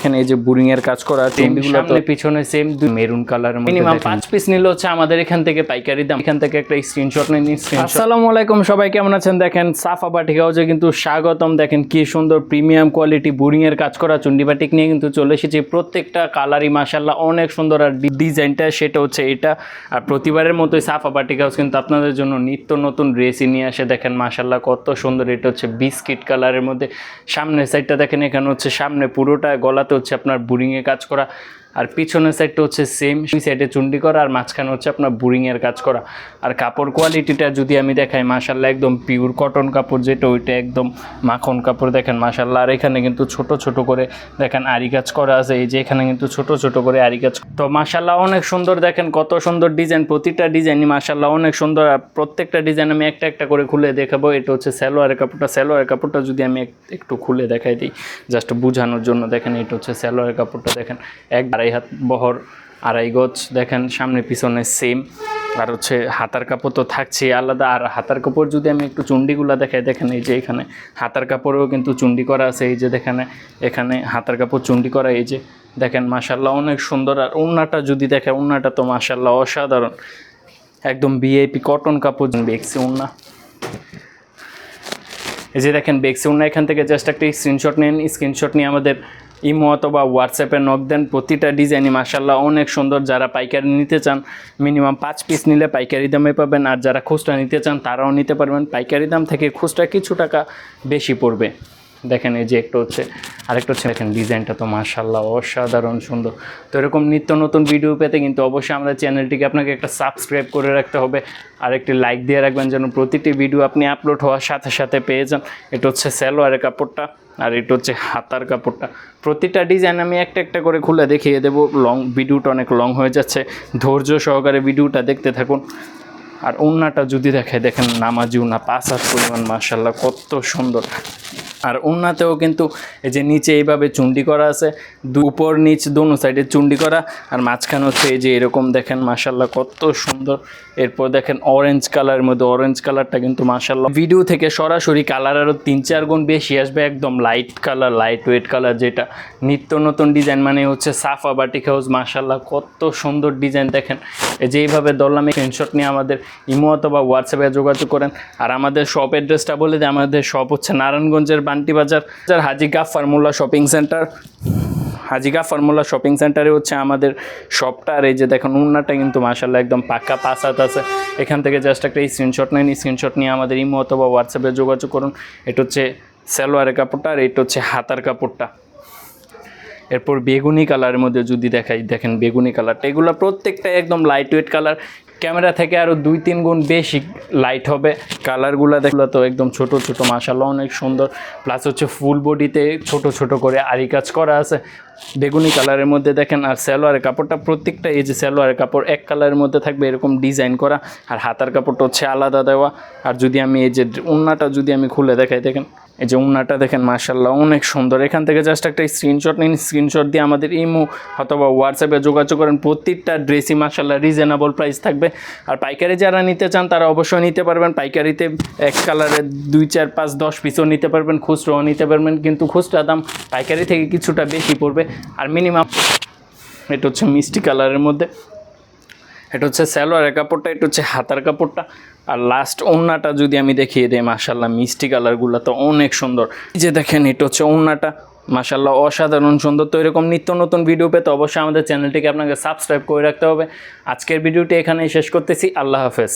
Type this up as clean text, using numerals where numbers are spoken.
এখানে এই যে বোরিং এর কাজ করা সামনে পিছনে same maroon colour, minimum 5 piece নিলে হচ্ছে আমাদের এখান থেকে পাইকারি দাম। এখান থেকে একটা স্ক্রিনশট নিয়ে নিন। আসসালামু আলাইকুম, সবাই কেমন আছেন? দেখেন সাফা বাটিক হাউসে কিন্তু স্বাগতম। দেখেন কি সুন্দর প্রিমিয়াম কোয়ালিটি বোরিং এর কাজ করা চুন্ডি বাটিক নিয়ে কিন্তু চলে এসেছি। প্রত্যেকটা কালারই মাশাআল্লাহ অনেক সুন্দর, আর ডিজাইনটা সেটা হচ্ছে এটা। আর প্রতিবারের মতোই সাফা বাটিক হাউস কিন্তু আপনাদের জন্য নিত্য নতুন ড্রেসই নিয়ে আসে। দেখেন মাশাআল্লাহ কত সুন্দর, এটা হচ্ছে বিস্কিট কালারের মধ্যে। সামনের সাইডটা দেখেন, এখানে হচ্ছে সামনে পুরোটা গলাতে হচ্ছে আপনার বোরিংয়ে কাজ করা, আর পিছনের সাইডটা হচ্ছে সেম, দুই সাইডে চুন্ডি করা, আর মাঝখানে হচ্ছে আপনার বোরিংয়ের কাজ করা। আর কাপড় কোয়ালিটিটা যদি আমি দেখাই, মাশাআল্লাহ একদম পিওর কটন কাপড়, যেটা ওইটা একদম মাখন কাপড়। দেখেন মাশাআল্লাহ। আর এখানে কিন্তু ছোট ছোট করে দেখেন আরি কাজ করা আছে, এই যে এখানে কিন্তু ছোট ছোট করে আরি কাজ। তো মাশাআল্লাহ অনেক সুন্দর, দেখেন কত সুন্দর ডিজাইন, প্রতিটা ডিজাইনই মাশাআল্লাহ অনেক সুন্দর। আর প্রত্যেকটা ডিজাইন আমি একটা একটা করে খুলে দেখাবো। এটা হচ্ছে সালোয়ারের কাপড়টা। সালোয়ারের কাপড়টা যদি আমি একটু খুলে দেখাই দিই জাস্ট বোঝানোর জন্য, দেখেন এটা হচ্ছে সালোয়ারের কাপড়টা। দেখেন আড়াই হাত বহর, আড়াই গজ, দেখেন সামনে পিছনে সেম। আর হচ্ছে হাতার কাপড় তো থাকছে আলাদা। আর হাতার কাপড় যদি আমি একটু চুন্ডিগুলো দেখাই, দেখেন এই যে এখানে হাতার কাপড়েও কিন্তু চুন্ডি করা আছে, এই যে দেখেন এখানে হাতার কাপড় চুন্ডি করা, এই যে দেখেন মাশাআল্লাহ অনেক সুন্দর। আর ওড়নাটা যদি দেখেন, ওড়নাটা তো মাশাআল্লাহ অসাধারণ, একদম ভিআইপি কটন কাপড়। বেক্সি ওড়না, এই যে দেখেন বেক্সি ওড়না। এখান থেকে জাস্ট একটা স্ক্রিনশট নেন, স্ক্রিনশট নিয়ে আমাদের ইমো অথবা হোয়াটসঅ্যাপে নক দেন। প্রতিটা ডিজাইনই মাশাআল্লাহ অনেক সুন্দর। যারা পাইকারি নিতে চান মিনিমাম 5 পিস নিলে পাইকারি দামে পাবেন, আর যারা খুচরা নিতে চান তারাও নিতে পারবেন। পাইকারি দাম থেকে খুচরা কিছু টাকা বেশি পড়বে। দেখেন এই যে একটা হচ্ছে, আরেকটা হচ্ছে, দেখেন ডিজাইনটা তো মাশাআল্লাহ অসাধারণ সুন্দর। তো এরকম নিত্য নতুন ভিডিও পেতে কিন্তু অবশ্যই আমাদের চ্যানেলটিকে আপনাকে একটা সাবস্ক্রাইব করে রাখতে হবে, আর একটি লাইক দিয়ে রাখবেন যেন প্রতিটি ভিডিও আপনি আপলোড হওয়ার সাথে সাথে পেয়ে যান। এটা হচ্ছে সালোয়ারের কাপড়টা, আর এটা হচ্ছে হাতার কাপড়টা। প্রতিটা ডিজাইন আমি একটা একটা করে খুলে দেখিয়ে দেবো। ভিডিওটা অনেক লং হয়ে যাচ্ছে, ধৈর্য সহকারে ভিডিওটা দেখতে থাকুন। আর ওড়নাটা যদি দেখায়, দেখেন নামাজি ওড়না, 5 হাত পরিমাণ, মাশাআল্লাহ কত সুন্দর। আর ওড়নাতেও কিন্তু এই যে নিচে এইভাবে চুন্ডি করা আছে, উপর নিচ দোনো সাইডে চুন্ডি করা, আর মাঝখানে হচ্ছে এই যে এরকম, দেখেন মাশাআল্লাহ কত সুন্দর। এরপর দেখেন অরেঞ্জ কালারের মধ্যে, অরেঞ্জ কালারটা কিন্তু মাশাআল্লাহ ভিডিও থেকে সরাসরি কালার আরও 3-4 গুণ বেশি আসবে। একদম light colour, light weight colour, যেটা নিত্য নতুন ডিজাইন মানে হচ্ছে সাফা বাটিক হাউস। মাশাআল্লাহ কত সুন্দর ডিজাইন। দেখেন এই যে এইভাবে ধরলাম, স্ক্রিনশট নিয়ে আমাদের ইমো অথবা হোয়াটসঅ্যাপে যোগাযোগ করেন। আর আমাদের শপ অ্যাড্রেসটা বলে দিই, আমাদের শপ হচ্ছে নারায়ণগঞ্জের বান্টি বাজার, হাজি গাফফার মোল্লা শপিং সেন্টার। হাজি গাফফার মোল্লা শপিং সেন্টারে হচ্ছে আমাদের শপটা। আর এই যে দেখুন ওড়নাটা কিন্তু মাশাআল্লাহ একদম পাক্কা 5 হাত আছে। এখান থেকে জাস্ট একটা স্ক্রিনশট নেন, স্ক্রিনশট নিয়ে আমাদের ইমো অথবা হোয়াটসঅ্যাপে যোগাযোগ করুন। এটা হচ্ছে সালোয়ারের কাপড়টা, আর এটা হচ্ছে হাতার কাপড়টা। এরপর বেগুনি কালারের মধ্যে যদি দেখাই, দেখেন বেগুনি কালারটা, এগুলো প্রত্যেকটা একদম লাইট ওয়েট কালার। ক্যামেরা থেকে আরও 2-3 গুণ বেশি লাইট হবে কালারগুলো। দেখলো তো একদম ছোট ছোট, মাশাআল্লাহ অনেক সুন্দর। প্লাস হচ্ছে ফুল বডিতে ছোট ছোট করে আরি কাজ করা আছে বেগুনি কালারের মধ্যে। দেখেন আর সালোয়ারের কাপড়টা, প্রত্যেকটা এই যে সালোয়ারের কাপড় এক কালারের মধ্যে থাকবে এরকম ডিজাইন করা, আর হাতার কাপড়টা হচ্ছে আলাদা দেওয়া। আর যদি আমি এই যে ওড়নাটা যদি আমি খুলে দেখাই, দেখেন এই যে ওড়নাটা দেখেন মাশাআল্লাহ অনেক সুন্দর। এখান থেকে জাস্ট একটা স্ক্রিনশট নিন, স্ক্রিনশট দিয়ে আমাদের ইমো অথবা হোয়াটসঅ্যাপে যোগাযোগ করেন। প্রত্যেকটা ড্রেসই মাশাআল্লাহ রিজনেবল প্রাইস থাকবে। আর পাইকারি যারা নিতে চান তারা অবশ্যই নিতে পারবেন। পাইকারিতে এক কালারে 2, 4, 5, 10 পিসও নিতে পারবেন, খুচরাও নিতে পারবেন, কিন্তু খুচরা দাম পাইকারি থেকে কিছুটা বেশি পড়বে। আর মিনিমাম এটা হচ্ছে মিষ্টি কালারের মধ্যে, এটা হচ্ছে সালোয়ারের কাপড়টা, এটা হচ্ছে হাতার কাপড়টা। আর লাস্ট ওড়নাটা যদি আমি দেখিয়ে দিই, মাশাআল্লাহ মিষ্টি কালারগুলো তো অনেক সুন্দর। এই যে দেখেন এটা হচ্ছে ওড়নাটা, মাশাআল্লাহ অসাধারণ সুন্দর। তো এরকম নিত্য নতুন ভিডিও পেতে অবশ্যই আমাদের চ্যানেলটিকে আপনাকে সাবস্ক্রাইব করে রাখতে হবে। আজকের ভিডিওটি এখানেই শেষ করতেছি। আল্লাহ হাফেজ।